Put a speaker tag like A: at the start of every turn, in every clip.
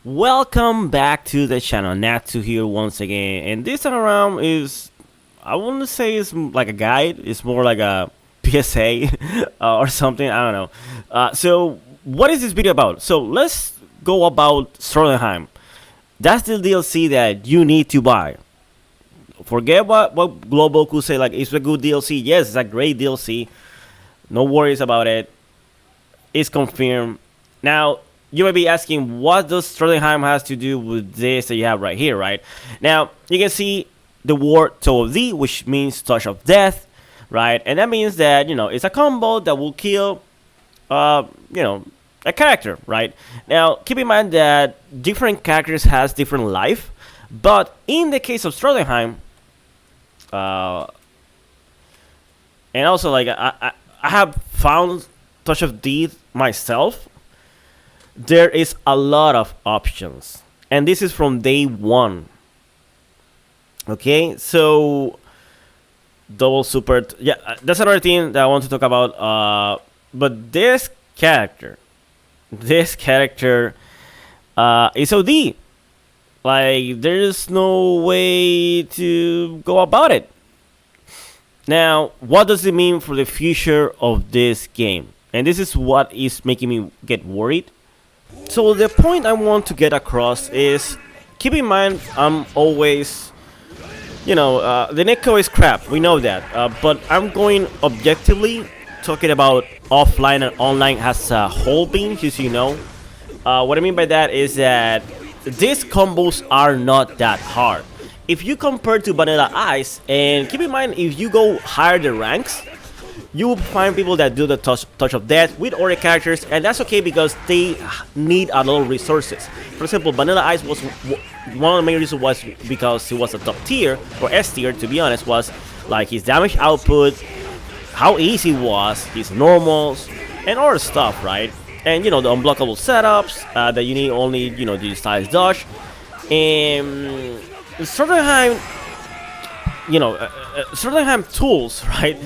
A: Welcome back to the channel. Natsu here once again, and this time around is, I wouldn't say it's like a guide. It's more like a PSA or something. I don't know. So what is this video about? So let's go about Stroheim. That's the DLC that you need to buy. Forget what Global could say. Like, it's a good DLC. Yes, it's a great DLC. No worries about it. It's confirmed. Now, you may be asking, what does Stroheim has to do with this that you have right here, right? Now, you can see the word Toe of D, which means Touch of Death, right? And that means that, it's a combo that will kill, a character, right? Now, keep in mind that different characters has different life, but in the case of Stroheim, and also, like, I have found Touch of D myself. There is a lot of options, and this is from day one. Okay, so double super. Yeah, that's another thing that I want to talk about. But this character is OD. Like, there's no way to go about it. Now, what does it mean for the future of this game? And this is what is making me get worried. So the point I want to get across is, keep in mind, I'm always, the netcode is crap, we know that, but I'm going objectively, talking about offline and online as a whole being, just so you know. What I mean by that is that these combos are not that hard. If you compare to Vanilla Ice, and keep in mind, if you go higher the ranks, you will find people that do the touch of death with other characters, and that's okay because they need a lot of resources. For example, Vanilla Ice was one of the main reasons was because he was a top tier, or S tier to be honest, was like his damage output, how easy it was, his normals, and other stuff, right? And the unblockable setups that you need only the styles dodge. And Stroheim, Stroheim tools, right?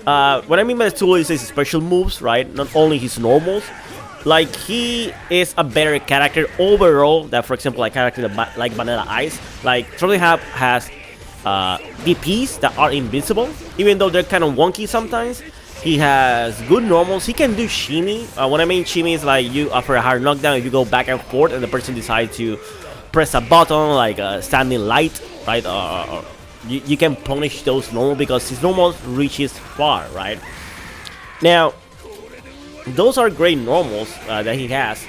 A: What I mean by the tool is his special moves, right? Not only his normals. Like, he is a better character overall than, for example, a character like Vanilla Ice. Like, Stroheim has DPs that are invincible, even though they're kind of wonky sometimes. He has good normals. He can do shimmy. What I mean shimmy is like, you after a hard knockdown, if you go back and forth and the person decides to press a button like standing light, right? You can punish those normal because his normal reaches far, right? Now, those are great normals that he has.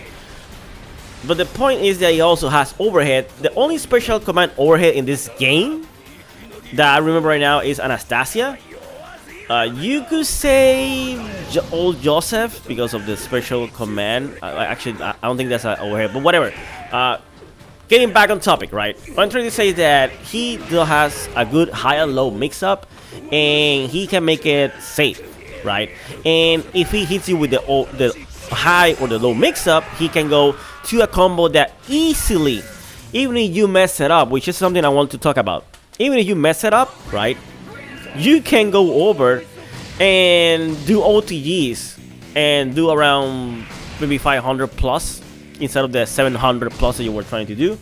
A: But the point is that he also has overhead. The only special command overhead in this game that I remember right now is Anastasia. You could say old Joseph because of the special command. Actually, I don't think that's an overhead, but whatever. Getting back on topic, right? What I'm trying to say is that he still has a good high and low mix-up, and he can make it safe, right? And if he hits you with the high or the low mix-up, he can go to a combo that easily, even if you mess it up, which is something I want to talk about. Even if you mess it up, right? You can go over and do OTGs and do around maybe 500 plus instead of the 700 plus that you were trying to do.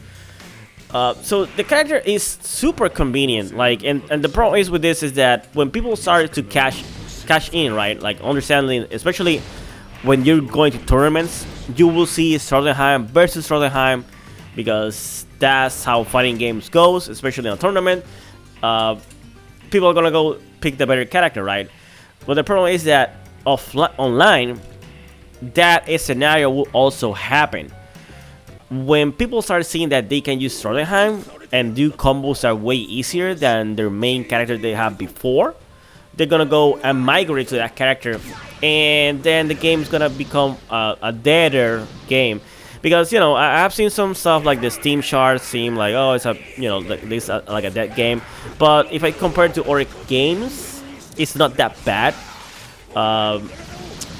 A: So the character is super convenient. Like, and the problem is with this is that when people start to cash in, right? Like, understanding, especially when you're going to tournaments, you will see Stroheim versus Stroheim because that's how fighting games goes, especially in a tournament. People are gonna go pick the better character, right? But the problem is that online, that scenario will also happen. When people start seeing that they can use Stroheim and do combos that are way easier than their main character they have before, they're gonna go and migrate to that character, and then the game's gonna become a deader game. Because I've seen some stuff like the Steam charts seem like, oh, it's a like a dead game, but if I compare it to other games, it's not that bad.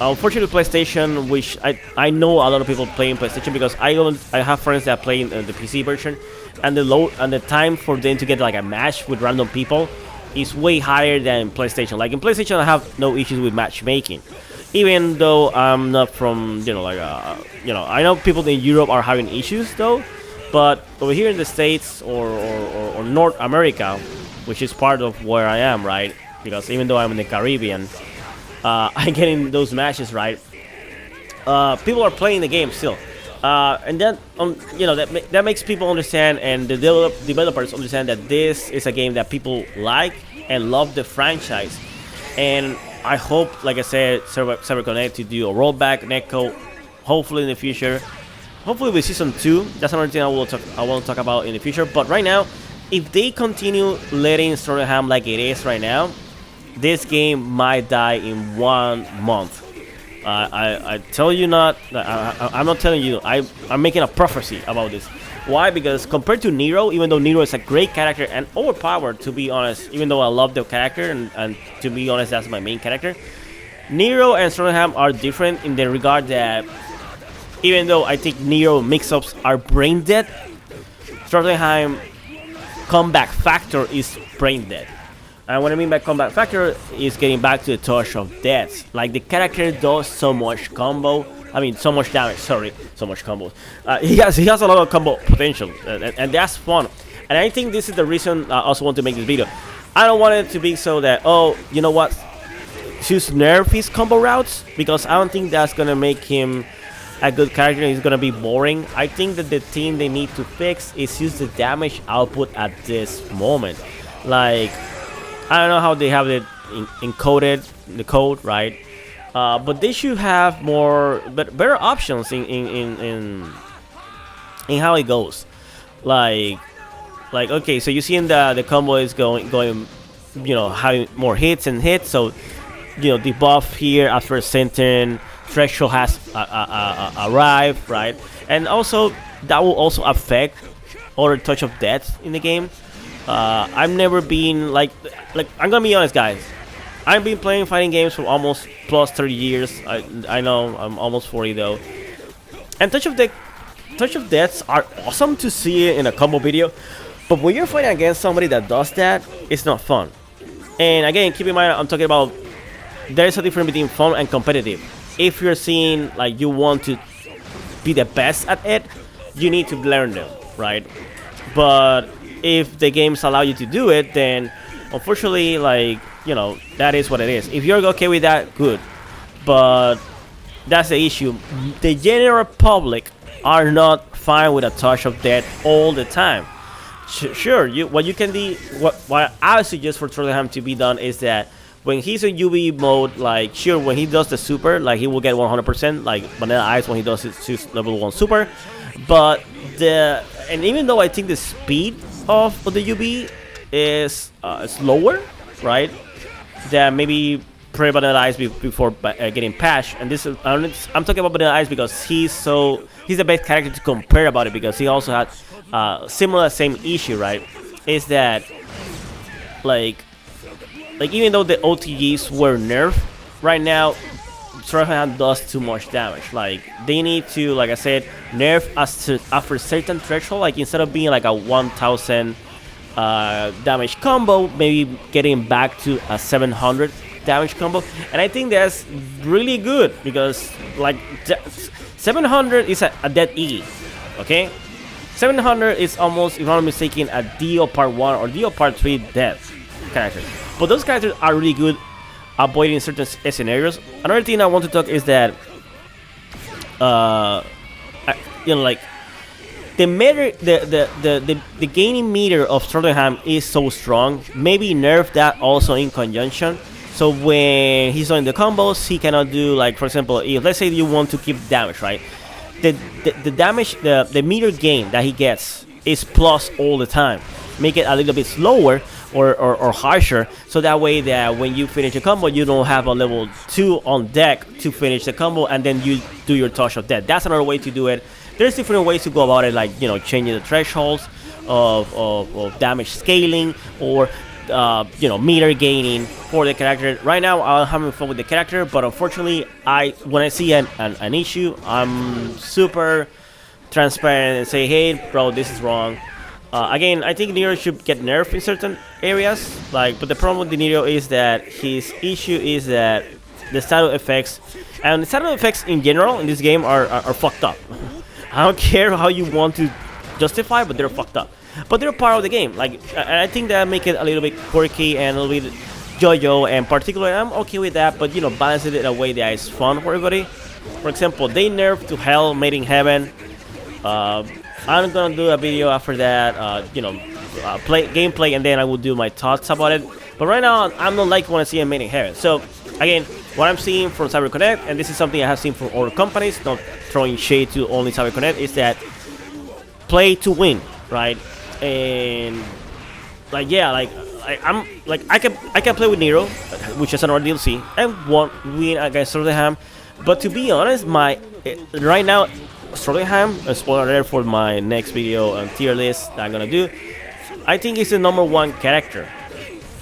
A: Unfortunately, PlayStation, which I know a lot of people playing PlayStation because I have friends that play in the PC version, and the time for them to get like a match with random people is way higher than PlayStation. Like, in PlayStation, I have no issues with matchmaking. Even though I'm not from, I know people in Europe are having issues though, but over here in the States or North America, which is part of where I am, right? Because even though I'm in the Caribbean, I get in those matches, right? People are playing the game still, and then that makes people understand, and the developers understand that this is a game that people like and love the franchise. And I hope, like I said, CyberConnect to do a rollback netcode, hopefully in the future. Hopefully with season 2. That's another thing I want to talk about in the future. But right now, if they continue letting Stroheim like it is right now, this game might die in 1 month. I tell you not. I'm not telling you. I'm making a prophecy about this. Why? Because compared to Nero, even though Nero is a great character and overpowered, to be honest, even though I love the character and to be honest, that's my main character, Nero and Stroheim are different in the regard that even though I think Nero mix-ups are brain dead, Stroheim comeback factor is brain dead. And what I mean by combat factor is getting back to the touch of death. Like the character does so much so much damage. Sorry, so much combos. He has a lot of combo potential, and that's fun. And I think this is the reason I also want to make this video. I don't want it to be so that, oh, you know what, just nerf his combo routes, because I don't think that's gonna make him a good character. He's gonna be boring. I think that the thing they need to fix is use the damage output at this moment. Like, I don't know how they have it encoded, the code, right? But they should have better options in how it goes. Like okay, so you see in the combo is going, having more hits. So, the buff here after centering threshold has arrived, right? And also that will also affect other touch of death in the game. I've never been like I'm gonna be honest, guys. I've been playing fighting games for almost plus 30 years. I know I'm almost 40 though. And touch of deaths are awesome to see in a combo video, but when you're fighting against somebody that does that, it's not fun. And again, keep in mind, I'm talking about there's a difference between fun and competitive. If you're seeing like you want to be the best at it, you need to learn them, right? But if the games allow you to do it, then unfortunately, that is what it is. If you're okay with that, good. But that's the issue. The general public are not fine with a touch of death all the time. Sure, what you can do, what I would suggest for Stroheim to be done is that when he's in UV mode, when he does the super, he will get 100%, like Vanilla Ice when he does his level 1 super. But even though I think the speed of the UV is slower, right, than maybe pre-Vanilla Ice before getting patched, and this is I'm talking about Vanilla Ice because he's the best character to compare about it, because he also had same issue, right? Is that even though the OTGs were nerfed, right now Stroheim does too much damage. They need to, like I said, nerf after certain threshold. Instead of being a 1000 damage combo, maybe getting back to a 700 damage combo. And I think that's really good, because 700 is a dead E, okay? 700 is almost, if I'm not mistaken, a Dio Part 1 or Dio Part 3 death character. But those characters are really good avoiding certain scenarios. Another thing I want to talk is that the meter, the gaining meter of Stroheim is so strong. Maybe nerf that also in conjunction. So when he's doing the combos, he cannot do, for example, if let's say you want to keep damage, right? The damage, the meter gain that he gets is plus all the time. Make it a little bit slower or harsher, so that way that when you finish a combo, you don't have a level 2 on deck to finish the combo, and then you do your touch of death. That's another way to do it. There's different ways to go about it, changing the thresholds of damage scaling, or meter gaining for the character. Right now I'm having fun with the character, but unfortunately when I see an issue, I'm super transparent and say, hey bro, this is wrong. Again, I think Nero should get nerfed in certain areas, but the problem with the Nero is that his issue is that the shadow effects, and the shadow effects in general in this game are fucked up. I don't care how you want to justify, but they're fucked up. But they're part of the game. Like, I think that make it a little bit quirky and a little bit JoJo, and particularly I'm okay with that. But you know, balance it in a way that is fun for everybody. For example, they nerfed to Hell Made in Heaven. I'm gonna do a video after that. You know, play gameplay, and then I will do my thoughts about it. But right now, I'm not like when I see a Made in Heaven. So again, what I'm seeing from CyberConnect, and this is something I have seen from other companies, not throwing shade to only CyberConnect, is that play to win, right? And like, yeah, like I'm like I can play with Nero, which is another DLC, and win against Stroheim. But to be honest, right now, Stroheim, a spoiler alert for my next video and tier list that I'm gonna do, I think it's the #1 character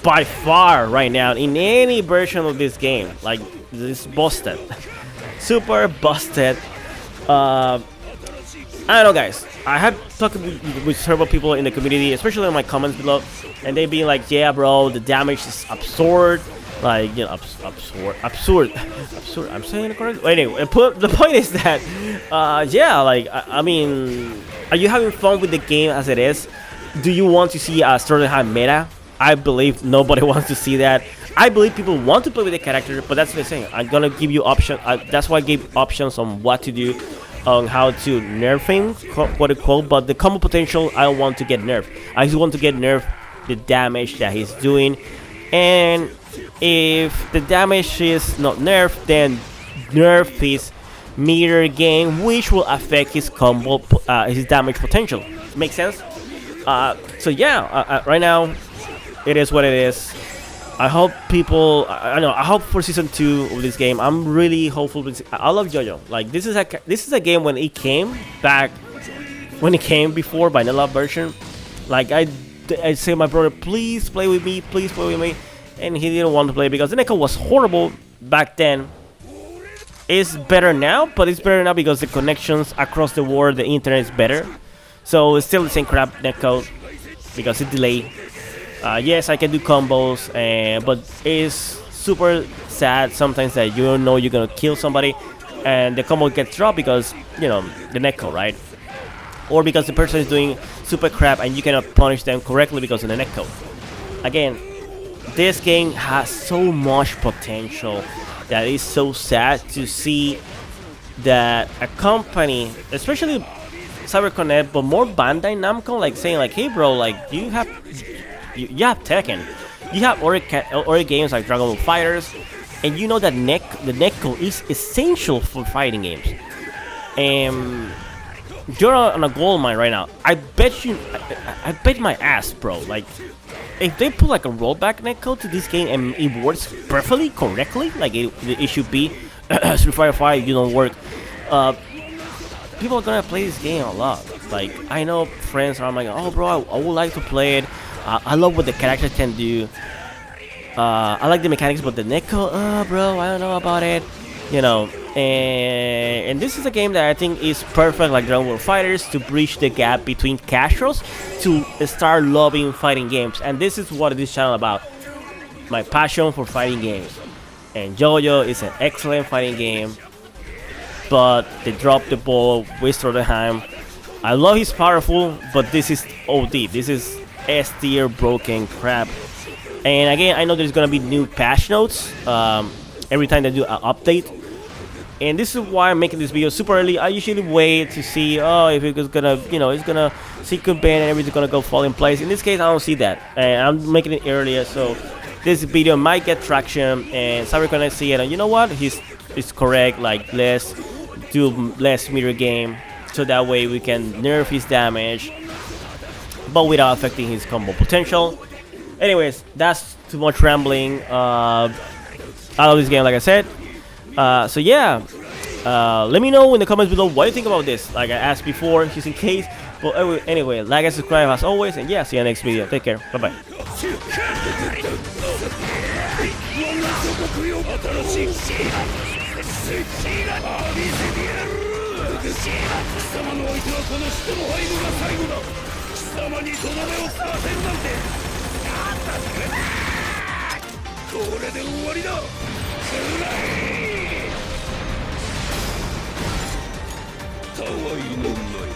A: by far right now in any version of this game. Like, this busted, super busted. I don't know, guys. I have talked with several people in the community, especially in my comments below, and they be like, "Yeah, bro, the damage is absurd." Like, you know, absurd. I'm saying it correctly. Anyway, the point is that, yeah, like, I mean, are you having fun with the game as it is? Do you want to see a Stroheim meta? I believe nobody wants to see that. I believe people want to play with the character, but that's what I'm saying. I'm gonna give you options. That's why I gave options on what to do, on how to nerf him, quote unquote. But the combo potential, I don't want to get nerfed. I just want to get nerfed the damage that he's doing, and if the damage is not nerfed, then nerf his meter game, which will affect his combo, his damage potential. Make sense? So yeah, right now it is what it is. I hope people, I know, I hope for season 2 of this game. I'm really hopeful. I love JoJo. Like, this is a game when it came back, when it came before vanilla version. Like, I say to my brother, please play with me, and he didn't want to play because the netcode was horrible back then. It's better now, but it's better now because the connections across the world, the internet is better. So it's still the same crap netcode because it delayed. Yes, I can do combos, but it's super sad sometimes that you don't know you're gonna kill somebody, and the combo gets dropped because, you know, the netcode, right? Or because the person is doing super crap and you cannot punish them correctly because of the netcode. Again, this game has so much potential that it's so sad to see that a company, especially CyberConnect, but more Bandai Namco, like saying like, hey bro, like you have Tekken, you have other games like Dragon Ball Fighters, and you know that the netcode is essential for fighting games. And you're on a gold mine right now. I bet you, I bet my ass, bro. Like, if they put like a rollback netcode to this game and it works perfectly, correctly, like it should be, Street Fighter 5, you don't work. People are gonna play this game a lot. Like, I know friends are like, oh bro, I would like to play it. I love what the character can do. I like the mechanics, but the netcode, bro, I don't know about it. You know, and this is a game that I think is perfect, like Dragon Ball Fighters, to bridge the gap between casuals to start loving fighting games. And this is what this channel is about. My passion for fighting games. And JoJo is an excellent fighting game, but they dropped the ball with Stroheim. I love he's powerful, but this is OD. This is S tier broken crap. And again, I know there's gonna be new patch notes every time they do an update. And this is why I'm making this video super early. I usually wait to see, if it's gonna, you know, it's gonna sequence and everything's gonna go fall in place. In this case, I don't see that, and I'm making it earlier, so this video might get traction. And CyberConnect see it, and you know what? It's correct. Like, let's do less meter game, so that way we can nerf his damage, but without affecting his combo potential. Anyways, that's too much rambling. I love this game, like I said. So yeah, let me know in the comments below what you think about this. Like I asked before, just in case. But anyway, like and subscribe as always, and yeah, see you in the next video. Take care. Bye bye.
B: れで終わりだ。くらえ。たわいのない